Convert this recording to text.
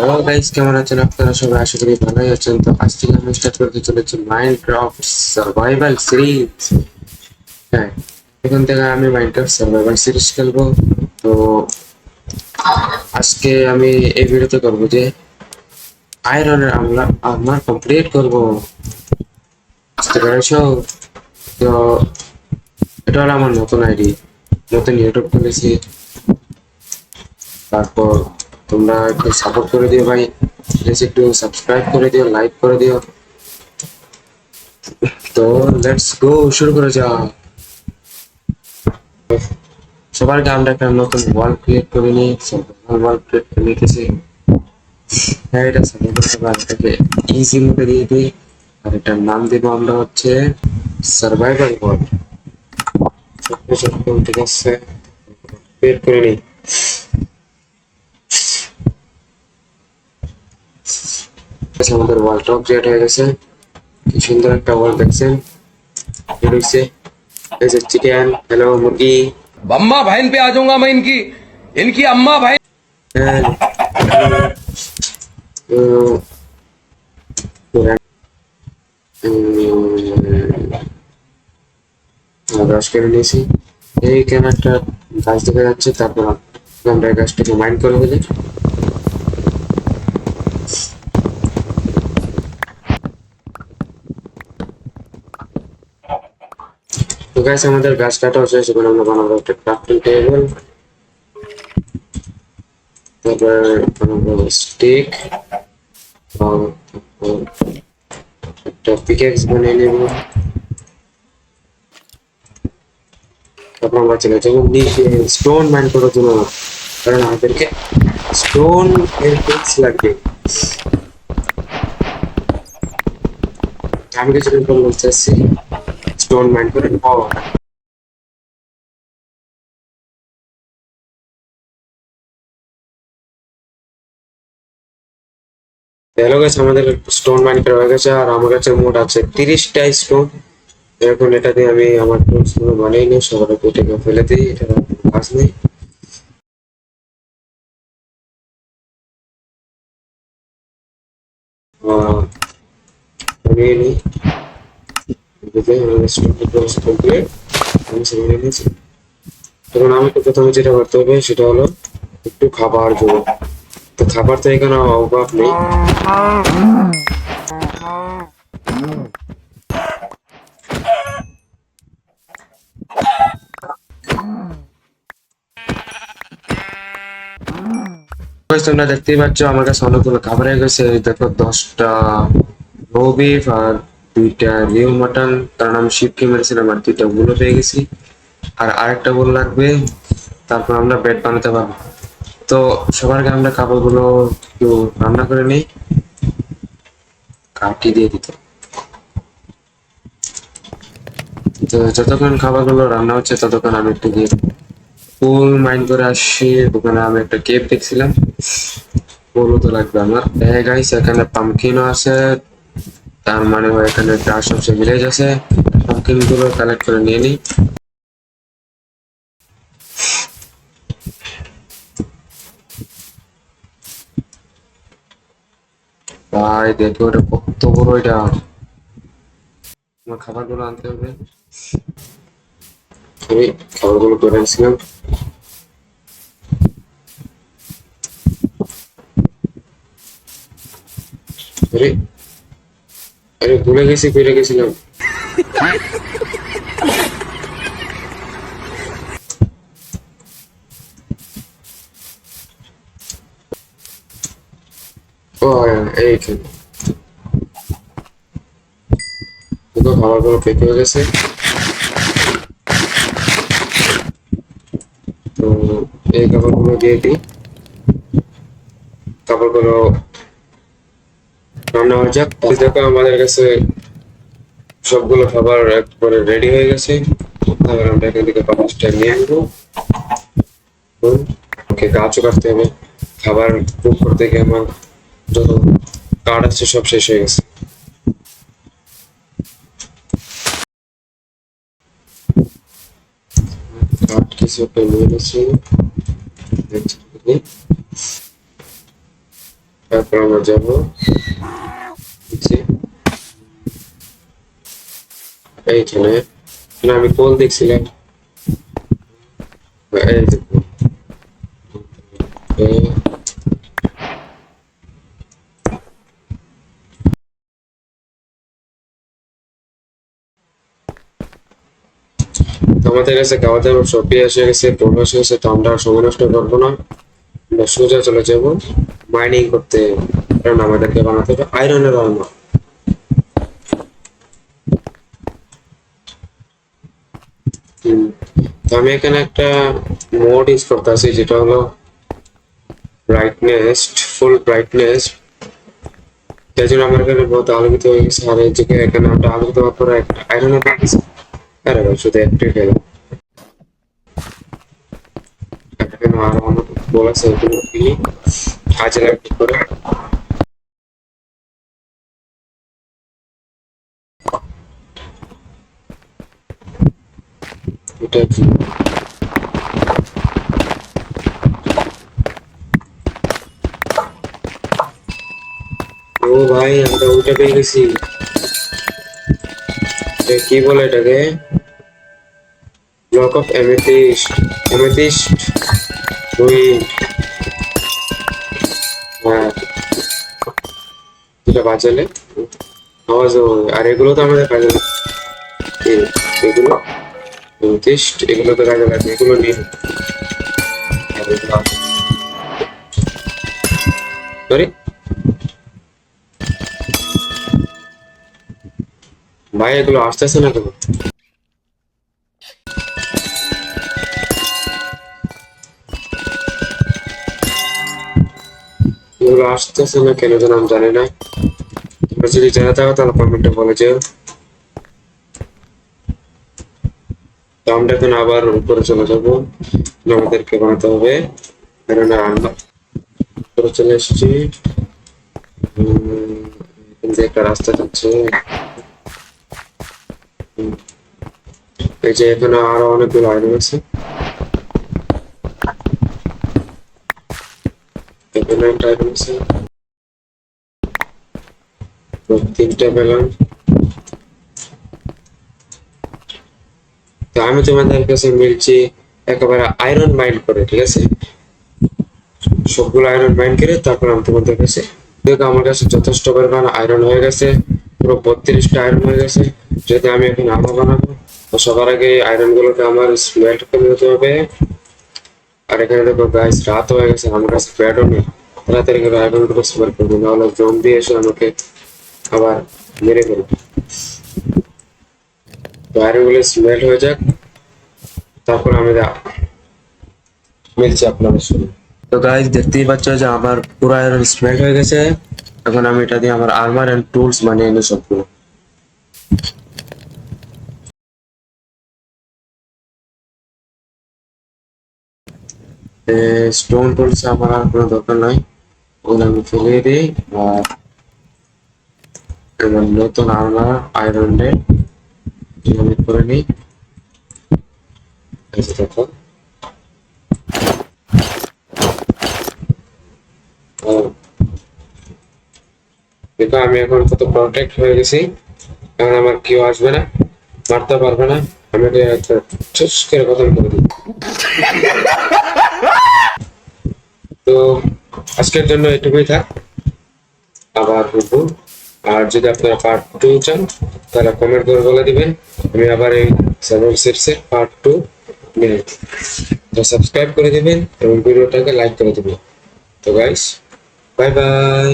Hello guys, কেমন আছেন আপনারা সবাই? আশা করি ভালোই আছেন। তো আজ থেকে আমি স্টার্ট করতে চলেছি মাইনক্রাফট সার্ভাইভাল সিরিজ। হ্যাঁ, এখান থেকে আমি মাইনক্রাফট সার্ভাইভাল সিরিজ খেলবো। তো আজকে আমি এই ভিডিওতে করবো যে আয়রনের আমার কমপ্লিট করবো। বুঝতে পেরেছো? তো এটা হলো আমার নতুন আইডি, নতুন ইউটিউব খুলেছি। তারপর তোমরা একটু সাপোর্ট করে দিও ভাই, প্লিজ একটু সাবস্ক্রাইব করে দিও, লাইক করে দিও। তো লেটস গো, শুরু করে যাও। সবার আগে আমরা একটা নতুন ওয়াল ক্রিয়েট করে নিই। ওয়াল ক্রিয়েট করে নিতেছি। হ্যাঁ, এটা এটাকে ইজি মোডে দিয়ে দিই। আর এটার নাম দেব আমরা হচ্ছে সার্ভাইভাল ওয়ার্ল্ড। ঠিক আছে, ক্রিয়েট করে নিই। আমাদের ওয়ালটাও ক্রিয়েট হয়ে গেছে। কি সুন্দর একটা ওয়াল দেখছেন? এটা হচ্ছে এই যে চিকেন, হ্যালো মুরগি, अम्मा बहन पे आ जाऊंगा मैं इनकी इनकी अम्मा बहन। ব্রাশ করে নিয়েছি। এইখানে একটা গাছ দেখা যাচ্ছে, তারপর আমরা এই গাছটাকে মাইন্ড করে ফেলি। তো গাছ আমাদের গাছ কাটা হচ্ছে, সেখানে আমরা বানাবো একটা ক্রাফটিং টেবিল। তারপর বানাবো স্টিক, একটা পিকেক্স বানিয়ে নেব। তারপর আমরা চলে যাবো নিচে স্টোন মাইন করার জন্য, কারণ আমাদেরকে স্টোন এর পিক্স লাগবে। আমি কিছুদিন পর বলতে চাচ্ছি স্টোন মাইন করে পাওয়া। হ্যালো গাইস, আমাদের স্টোন মাইন করা হয়ে গেছে, আর আমার কাছে মোট আছে 30টা স্টোন। এখন এটা দিয়ে আমি আমার টুলস গুলো বানিয়ে নিই, সবার এটাকে ফেলে দিই, এটা কাজ নেই। বানিয়ে নিই, আমি সেখানে নিয়েছি। তখন আমাকে প্রথমে যেটা করতে হবে সেটা হলো একটু খাবার জোগাড়। তো খাবার তো এখানে অভাব নেই। তোমরা দেখতেই পাচ্ছ আমার কাছে অনেকগুলো খাবার হয়ে গেছে। দেখো 10টা লো বিফ আর 2টা নিউ মাটন, কারণ আমি শিপকে মেরেছিলাম, আর 2টা গুলো পেয়ে গেছি। আর আরেকটা গুলো লাগবে, তারপর আমরা বেড বানাতে পারবো। তো সবার আগে আমরা খাবারগুলো একটু রান্না করে নিই। কাঠি দিয়ে দিতে, তো যতক্ষণ খাবারগুলো রান্না হচ্ছে ততক্ষণ আমি একটু গিয়ে ফুল মাইন্ড করে আসছি। ওখানে আমি একটা কেপ দেখছিলাম, ফুলও তো লাগবে আমার। গাইস, এখানে পামকিনও আছে, তার মানে এখানে গ্রাস অফ ভিলেজ আছে। পামকিন গুলো কালেক্ট করে নিয়ে নিই। ভাই দেখো ওটা কত বড়! এটা আমার খাবারগুলো আনতে হবে। আমি খাবারগুলো করে আনছিলাম। আরে আরে, ভুলে গেছি, ফিরে গেছিলাম। ও এইখানে দেখো খাবারগুলো পেকে হয়ে গেছে। তো এই খাবারগুলো দিয়ে দিই। খাবারগুলো রান্না হয়ে যাক। দেখো আমাদের কাছে সবগুলো খাবার একবারে রেডি হয়ে গেছে। এবার আমরা এখান থেকে পাঁচটা নিয়ে আনবো। ওকে, গাছও কাটতে হবে। খাবার কুক করতে গিয়ে আমার যত কাঠ আছে সব শেষ হয়ে গেছে। কাঠ কিছু একটা নিয়ে গেছি। তারপর আমরা যাবো এইখানে, আমি কল দেখছিলাম, এই দেখো আমাদের কাছে খাওয়া দাওয়ার সবই এসে গেছে, টোটো এসে গেছে, তো আমরা আর সময় নষ্ট করবো না, আমরা সোজা চলে যাব মাইনিং করতে, কারণ আমাদেরকে বানাতে হবে আয়রনের আর্মার। তো আমি এখানে একটা মোড ইউজ করতে আছি, যেটা হলো ব্রাইটনেস, ফুল ব্রাইটনেস। তাই জন্য আমার এখানে বহুত আলোকিত হয়ে গেছে, আর এই জায়গায় এখানে আমরা আলোকিত হওয়ার পরে একটা আয়রনের পেয়ে গেছি। আরে ভাই শুধু একটাই পেলাম, এখানে আরো অনেক বল আছে, এগুলো কি কাজে লাগবে করে। এটা কি ও ভাই, আমরা ওইটা পেয়ে গেছি। এটা কি বলে এটাকে? Block of amethyst, amethyst ruin. হ্যাঁ, যেটা বাজালে আওয়াজ হয়, আর এগুলো তো আমাদের কাজে লাগে। এগুলো এমেথিস্ট, এগুলো তো কাজে লাগে, এগুলো নিয়ে সরি ভাই, এগুলো আসতেছে না কেন? এগুলো আসতেছে না কেন যেন আমি জানি না। তোমরা যদি জানা থাকো তাহলে কমেন্টে বলে যেও। তো আমরা এখন আবার উপরে চলে যাবো, আমাদেরকে বানাতে হবে কারণ আমরা উপরে চলে এসেছি। এখান দিয়ে একটা রাস্তা যাচ্ছে, এই যে এখানে আরো অনেকগুলো আইটেম আছে, এখানে একটা আইটেম আছে, তিনটা পেলাম। তো আমি তোমাদের কাছে মিলছি একেবারে আয়রন মাইন্ড করে, ঠিক আছে? সবগুলো আয়রন মাইন্ড করে তারপর আমি তোমাদের কাছে দেখো, আমার কাছে যথেষ্ট পরিমাণ আয়রন হয়ে গেছে, পুরো 32টা আয়রন হয়ে গেছে। যদি আমি এখন আবার বানাবো, তো সবার আগে আয়রন গুলোকে আমার স্মেল্ট করে দিতে হবে। আর এখানে দেখো গাইস, রাত হয়ে গেছে, আমার কাছে প্যাডও নেই, তাড়াতাড়ি করে আয়রন গুলো স্মেল করবো, নাহলে জম্বি এসে আমাকে আবার মেরে ফেলবে। তো আয়রন গুলো স্মেল্ট হয়ে যাক, তারপর আমি মিলছি আপনাদের সঙ্গে। তো গাইস দেখতেই পাচ্ছ যে আমার পুরো আয়রন স্মেল্ট হয়ে গেছে। এখন আমি এটা দিয়ে আমার আর্মার এন্ড টুলস বানিয়ে নিই সবগুলো। স্টোন টুলস আমার আর কোনো দরকার নাই, ওগুলো আমি ফেলে দিই। আর আমার নতুন আর্মার আয়রন আমি করে নিই। এই যে দেখো, দেখো আমি এখন কত প্রোটেক্ট হয়ে গেছি, এখন আমার কেউ আসবে না, মারতে পারবে না, আমাকে একটা চুস করে খতম করে দিই। তো আজকের জন্য এটুকুই থাক, আবার বলবো। আর যদি আপনারা পার্ট 2 চান তাহলে কমেন্ট করে বলে দিবেন, আমি আবার এই সার্ভাইভাল সিরিজের পার্ট 2 নিয়ে আসবো। তো সাবস্ক্রাইব করে দিবেন এবং ভিডিওটাকে লাইক করে দিবেন। তো গাইস, বাই বাই।